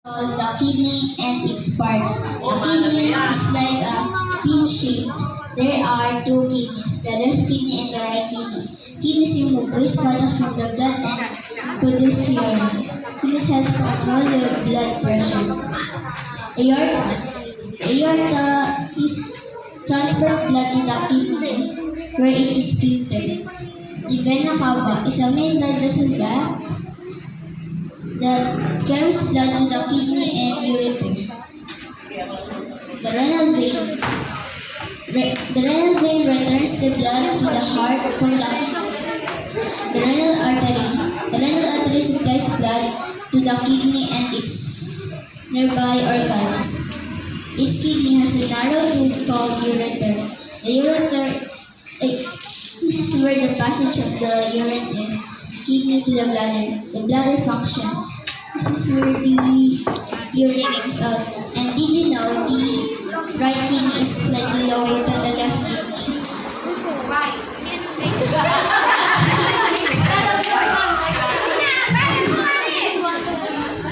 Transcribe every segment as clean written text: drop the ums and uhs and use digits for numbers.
called the kidney and its parts. The kidney is like a pin shaped. There are two kidneys, the left kidney and the right kidney. Kidneys remove waste products from the blood and produce urine. Kidneys helps control your blood pressure. Aorta. Aorta is transfer blood to the kidney where it is filtered. The vena cava is a main blood vessel that carries blood to the kidney and ureter. The renal vein. The renal vein returns the blood to the heart from the kidney. The renal artery. The renal artery supplies blood to the kidney and its nearby organs. Each kidney has a narrow tube called ureter. The ureter, this is where the passage of the urine is. Kidney to the bladder. The bladder functions. This is where the urine comes out. And did you know the right kidney is slightly lower than the left kidney?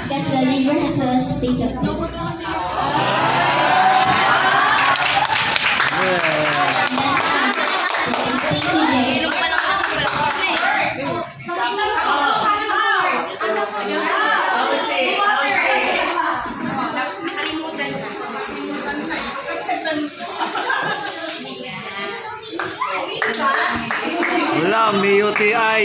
Because the liver has a space of it. Thank you, James. Wala, may UTI.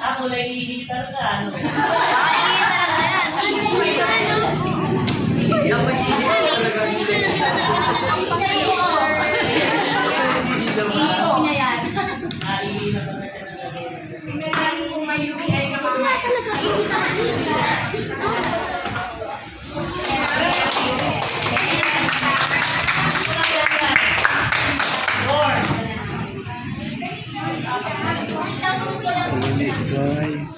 Ako nahihita ka, ano? Release, guys.